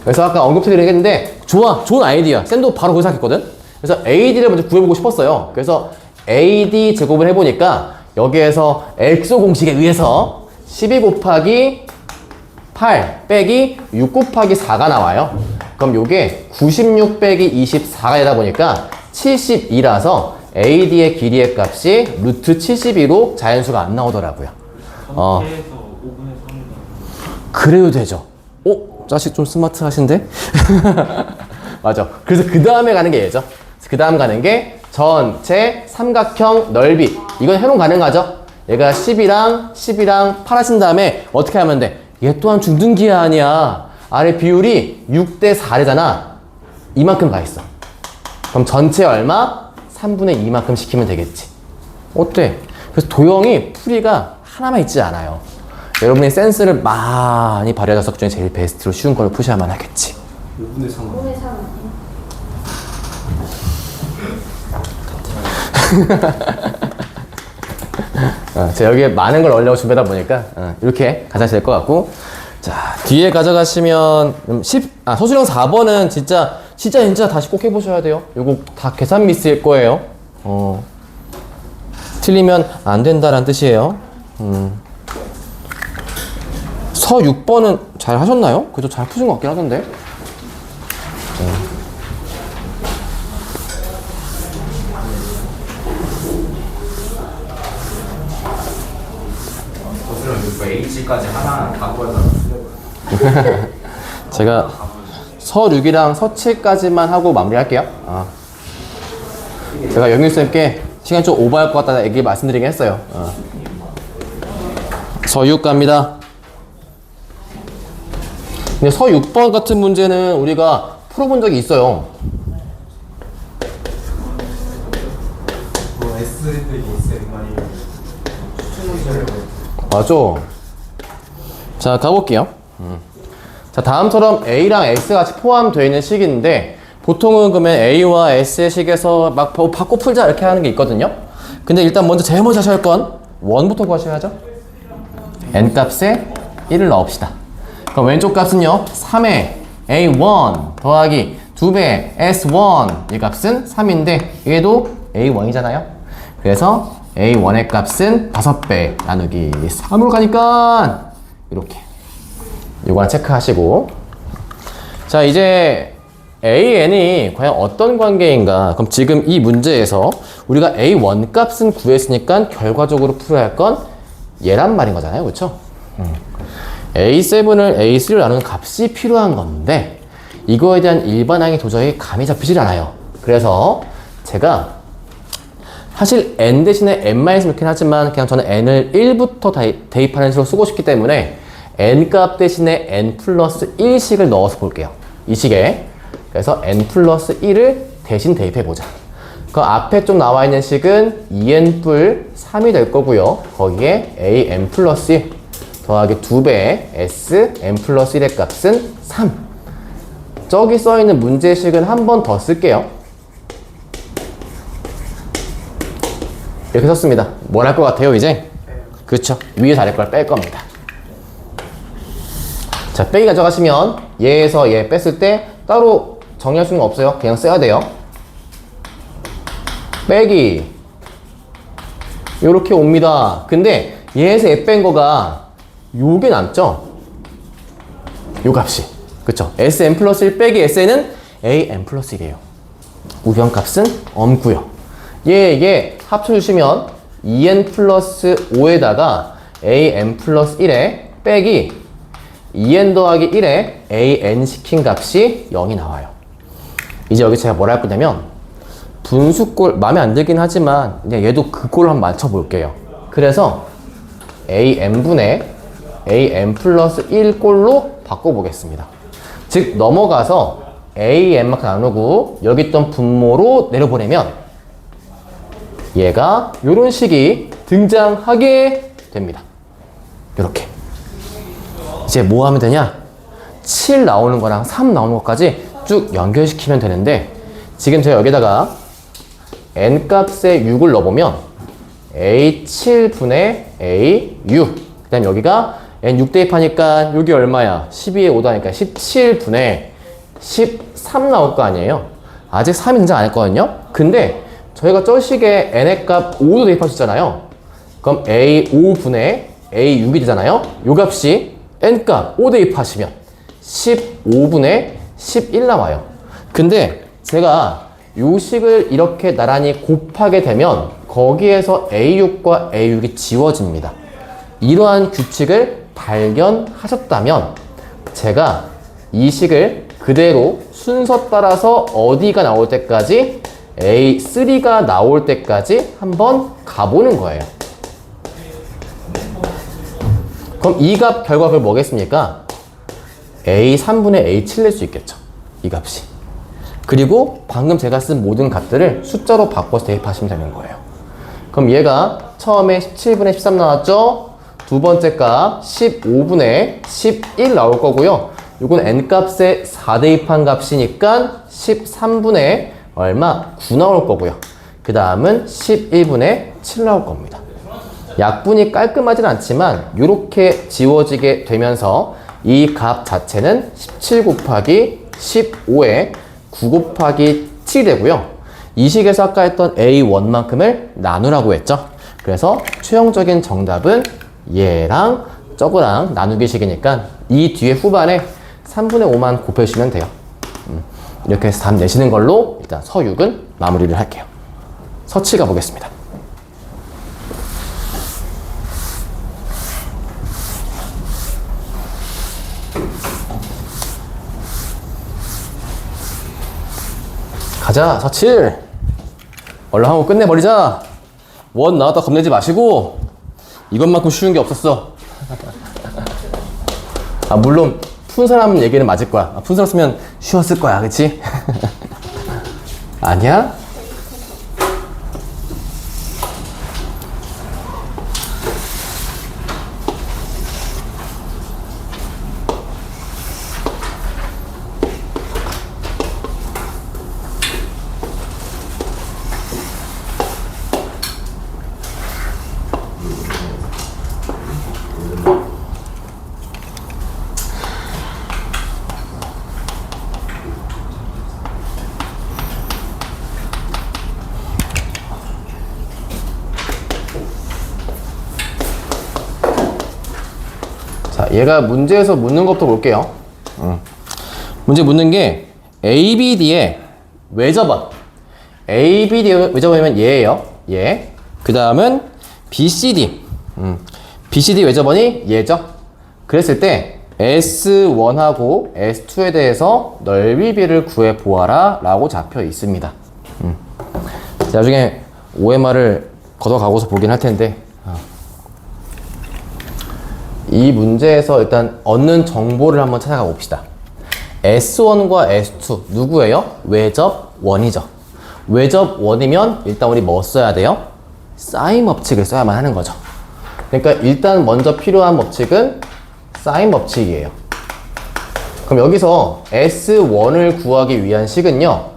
그래서 아까 언급드리긴 했는데 좋은 아이디어. 쌤도 바로 거기서 생각했거든. 그래서 AD를 먼저 구해보고 싶었어요. 그래서 AD 제곱을 해보니까 여기에서 엑소 공식에 의해서 12 곱하기 8 빼기 6 곱하기 4가 나와요. 그럼 요게 96 빼기 24가 되다 보니까 72라서 AD의 길이의 값이 루트 72로 자연수가 안 나오더라고요. 전체에서 5분의 3이다. 그래도 되죠. 자식 좀 스마트하신데? 맞아. 그래서 그 다음에 가는 게 얘죠. 그 다음 가는 게 전체 삼각형 넓이. 이건 해놓으면 가능하죠? 얘가 10이랑 8 하신 다음에 어떻게 하면 돼? 얘 또한 중등기하 아니야. 아래 비율이 6대 4래잖아. 이만큼 가 있어. 그럼 전체 얼마? 3분의 2만큼 시키면 되겠지. 어때? 그래서 도형이 풀이가 하나만 있지 않아요. 여러분의 센스를 많이 발휘하셔서 그 중에 제일 베스트로 쉬운 걸로 푸셔야만 하겠지. 5분의 3. 5분의 3 제가 여기에 많은 걸 넣으려고 준비하다 보니까 이렇게 가져가셔야 될 것 같고, 자 뒤에 가져가시면 서술형 4번은 진짜 다시 꼭 해보셔야 돼요. 이거 다 계산 미스일 거예요. 틀리면 안 된다라는 뜻이에요. 서 6번은 잘 하셨나요? 그래도 잘 푸신 것 같긴 하던데. H까지 하나 다 구하다가 쓰려고요. 제가 서 6이랑 서 7까지만 하고 마무리할게요. 제가 영일쌤께 시간 좀 오버할 것 같다는 얘기 말씀드리긴 했어요. 서 6 갑니다. 근데 서 6번 같은 문제는 우리가 풀어본 적이 있어요. S 빼기 S M만이 맞아. 자, 가볼게요. 자, 다음처럼 A랑 X 같이 포함되어 있는 식인데 보통은 그러면 A와 S의 식에서 막 바꿔 풀자 이렇게 하는 게 있거든요. 근데 일단 먼저 제일 먼저 하셔야 할 건 1부터 구하셔야죠. N 값에 1을 넣읍시다. 그럼 왼쪽 값은요, 3의 A1 더하기 2배 S1 이 값은 3인데 얘도 A1이잖아요. 그래서 A1의 값은 5배 나누기 3으로 가니까 이렇게 요거 하나 체크하시고, 자 이제 AN이 과연 어떤 관계인가. 그럼 지금 이 문제에서 우리가 A1 값은 구했으니까 결과적으로 풀어야 할 건 얘란 말인 거잖아요. 그렇죠? A7을 A3로 나누는 값이 필요한 건데 이거에 대한 일반항이 도저히 감이 잡히질 않아요. 그래서 제가 사실 n 대신에 n-1 넣긴 하지만 그냥 저는 n을 1부터 대입하는 식으로 쓰고 싶기 때문에 n 값 대신에 n 플러스 1식을 넣어서 볼게요. 이 식에. 그래서 n 플러스 1을 대신 대입해보자. 그 앞에 좀 나와 있는 식은 2n 뿔 3이 될 거고요. 거기에 a n 플러스 1 더하기 2배의 s n 플러스 1의 값은 3. 저기 써있는 문제식은 한 번 더 쓸게요. 이렇게 썼습니다. 뭘 할 것 같아요, 이제? 그쵸. 위에 다릴 걸 뺄 겁니다. 자, 빼기 가져가시면 얘에서 얘 뺐을 때 따로 정리할 수는 없어요. 그냥 써야 돼요. 빼기. 요렇게 옵니다. 근데 얘에서 얘 뺀 거가 요게 남죠? 요 값이. 그쵸? sn 플러스 1 빼기 sn은 an 플러스 1이에요. 우변값은 없고요. 얘 합쳐주시면 2n 플러스 5에다가 an 플러스 1에 빼기 2n 더하기 1에 an 시킨 값이 0이 나와요. 이제 여기 제가 뭘 할 거냐면 분수꼴 마음에 안 들긴 하지만 그냥 얘도 그 꼴로 한번 맞춰볼게요. 그래서 an분의 an 플러스 1 꼴로 바꿔보겠습니다. 즉 넘어가서 an만큼 나누고 여기 있던 분모로 내려보내면 얘가 이런 식이 등장하게 됩니다. 이렇게. 이제 뭐 하면 되냐? 7 나오는 거랑 3 나오는 것까지 쭉 연결시키면 되는데 지금 제가 여기다가 n 값에 6을 넣어보면 a7분의 a6 그 다음에 여기가 n6 대입하니까 여기 얼마야? 12에 5도 하니까 17분의 13 나올 거 아니에요? 아직 3이 등장 안 했거든요? 근데 저희가 저 식에 n의 값 5도 대입할 수 있잖아요. 그럼 a5분의 a6이 되잖아요? 요 값이 n 값 5 대입하시면 15분의 11 나와요. 근데 제가 요 식을 이렇게 나란히 곱하게 되면 거기에서 a6과 a6이 지워집니다. 이러한 규칙을 발견하셨다면 제가 이 식을 그대로 순서 따라서 어디가 나올 때까지 A3가 나올 때까지 한번 가보는 거예요. 그럼 이 값 결과가 뭐겠습니까? A3분의 A7 낼 수 있겠죠. 이 값이. 그리고 방금 제가 쓴 모든 값들을 숫자로 바꿔서 대입하시면 되는 거예요. 그럼 얘가 처음에 17분의 13 나왔죠? 두 번째 값 15분의 11 나올 거고요. 이건 n값에 4 대입한 값이니까 13분의 얼마? 9 나올 거고요. 그 다음은 11분의 7 나올 겁니다. 약분이 깔끔하진 않지만 이렇게 지워지게 되면서 이 값 자체는 17 곱하기 15에 9 곱하기 7이 되고요. 이 식에서 아까 했던 A1만큼을 나누라고 했죠. 그래서 최종적인 정답은 얘랑 저거랑 나누기 식이니까 이 뒤에 후반에 3분의 5만 곱해주시면 돼요. 이렇게 해서 답 내시는 걸로 일단 서6은 마무리를 할게요. 서7 가보겠습니다. 가자, 서7. 얼른 하고 끝내버리자. 원 나왔다 겁내지 마시고 이것만큼 쉬운 게 없었어. 아, 물론 푼 사람 얘기는 맞을 거야. 아, 푼 사람이면 쉬웠을 거야, 그치? 아니야? 자, 얘가 문제에서 묻는 것부터 볼게요. 문제 묻는 게 ABD의 외접원. ABD의 외접원이면 얘예요. 얘. 그 다음은 BCD. BCD 외접원이 얘죠. 그랬을 때 S1하고 S2에 대해서 넓이비를 구해보아라 라고 잡혀 있습니다. 나중에 OMR을 걷어가고서 보긴 할 텐데 이 문제에서 일단 얻는 정보를 한번 찾아가 봅시다. S1과 S2 누구예요? 외접 원이죠. 외접 원이면 일단 우리 뭐 써야 돼요? 사인 법칙을 써야만 하는 거죠. 그러니까 일단 먼저 필요한 법칙은 사인 법칙이에요. 그럼 여기서 S1을 구하기 위한 식은요,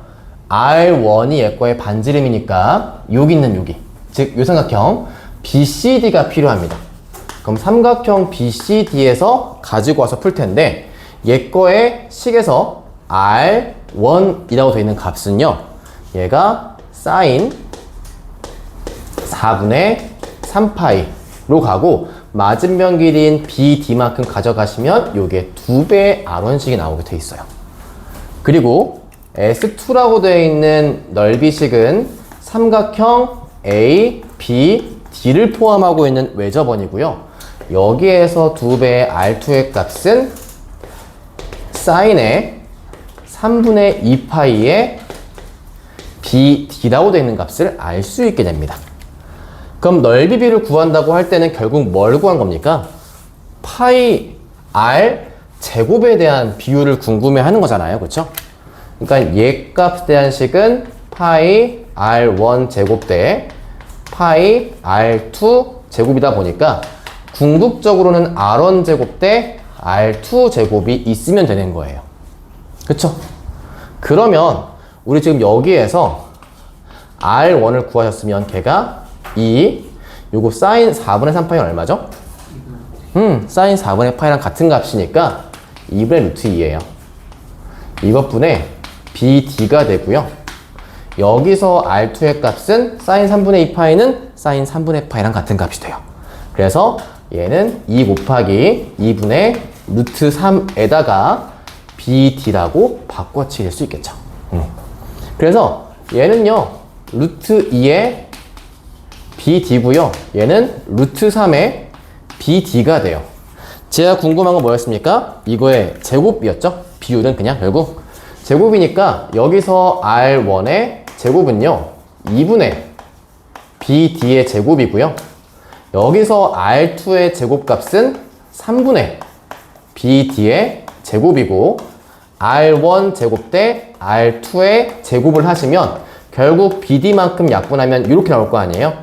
R1이 얘거의 반지름이니까 여기 있는 여기, 즉 요삼각형 BCD가 필요합니다. 그럼 삼각형 BCD에서 가지고 와서 풀 텐데 얘거의 식에서 R1이라고 되어 있는 값은요, 얘가 사인 4분의 3파이로 가고 맞은변 길이인 BD만큼 가져가시면 요게 2배의 R1식이 나오게 돼 있어요. 그리고 S2라고 되어 있는 넓이식은 삼각형 A, B, D를 포함하고 있는 외접원이고요. 여기에서 2배의 R2의 값은 사인의 3분의 2파이의 BD라고 되어 있는 값을 알 수 있게 됩니다. 그럼 넓이 B를 구한다고 할 때는 결국 뭘 구한 겁니까? 파이 R 제곱에 대한 비율을 궁금해 하는 거잖아요. 그렇죠? 그러니까 얘 값에 대한 식은 파이 R1 제곱 대 파이 R2 제곱이다 보니까 궁극적으로는 R1 제곱 대 R2 제곱이 있으면 되는 거예요. 그쵸? 그러면 우리 지금 여기에서 R1을 구하셨으면 걔가 2, 요거 사인 4분의 3파이는 얼마죠? 사인 4분의 파이랑 같은 값이니까 2분의 루트 2예요. 이것분의 BD가 되고요. 여기서 R2의 값은 사인 3분의 2파이는 사인 3분의 파이랑 같은 값이 돼요. 그래서 얘는 2 곱하기 2분의 루트 3에다가 BD라고 바꿔치실 수 있겠죠. 그래서 얘는요, 루트 2의 BD고요. 얘는 루트 3의 BD가 돼요. 제가 궁금한 건 뭐였습니까? 이거의 제곱이었죠? 비율은 그냥 결국 제곱이니까 여기서 R1의 제곱은요, 2분의 BD의 제곱이고요. 여기서 R2의 제곱값은 3분의 BD의 제곱이고 R1 제곱 대 R2의 제곱을 하시면 결국 BD만큼 약분하면 이렇게 나올 거 아니에요?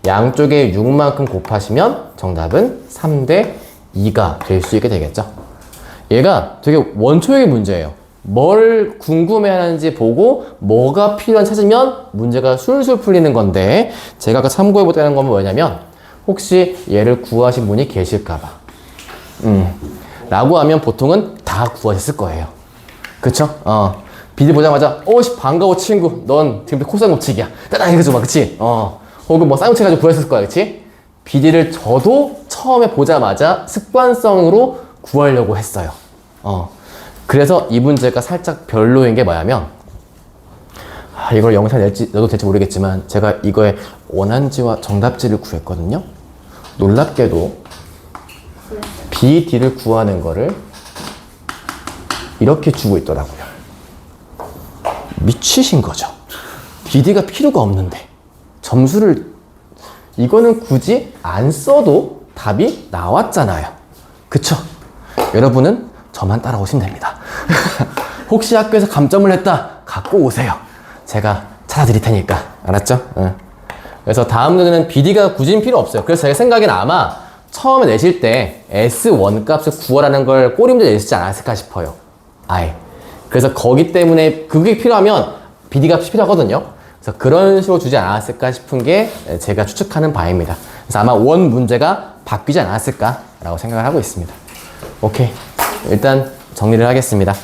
양쪽에 6만큼 곱하시면 정답은 3대 2가 될 수 있게 되겠죠. 얘가 되게 원초적인 문제예요. 뭘 궁금해하는지 보고 뭐가 필요한지 찾으면 문제가 술술 풀리는 건데, 제가 아까 참고해보자는 건 뭐냐면 혹시 얘를 구하신 분이 계실까봐 라고 하면 보통은 다 구하셨을 거예요. 그쵸? BD 보자마자 반가워 친구, 넌 지금 코사인 법칙이야 따당 해가지고 막, 그치? 혹은 뭐 사인 해가지고 구했을 거야, 그치? BD를 저도 처음에 보자마자 습관성으로 구하려고 했어요. 그래서 이 문제가 살짝 별로인 게 뭐냐면, 이걸 영상 넣어도 될지 모르겠지만 제가 이거의 원한지와 정답지를 구했거든요. 놀랍게도 BD를 구하는 거를 이렇게 주고 있더라고요. 미치신 거죠. BD가 필요가 없는데 점수를, 이거는 굳이 안 써도 답이 나왔잖아요. 그쵸? 여러분은 저만 따라오시면 됩니다. 혹시 학교에서 감점을 했다, 갖고 오세요. 제가 찾아드릴 테니까. 알았죠? 그래서 다음 문제는 BD가 굳이 필요 없어요. 그래서 제 생각엔 아마 처음에 내실 때 S1 값을 구하라는 걸 꼬리 문제 내시지 않았을까 싶어요. 아예. 그래서 거기 때문에 그게 필요하면 BD 값이 필요하거든요. 그래서 그런 식으로 주지 않았을까 싶은 게 제가 추측하는 바입니다. 그래서 아마 원 문제가 바뀌지 않았을까라고 생각을 하고 있습니다. 오케이. 일단 정리를 하겠습니다.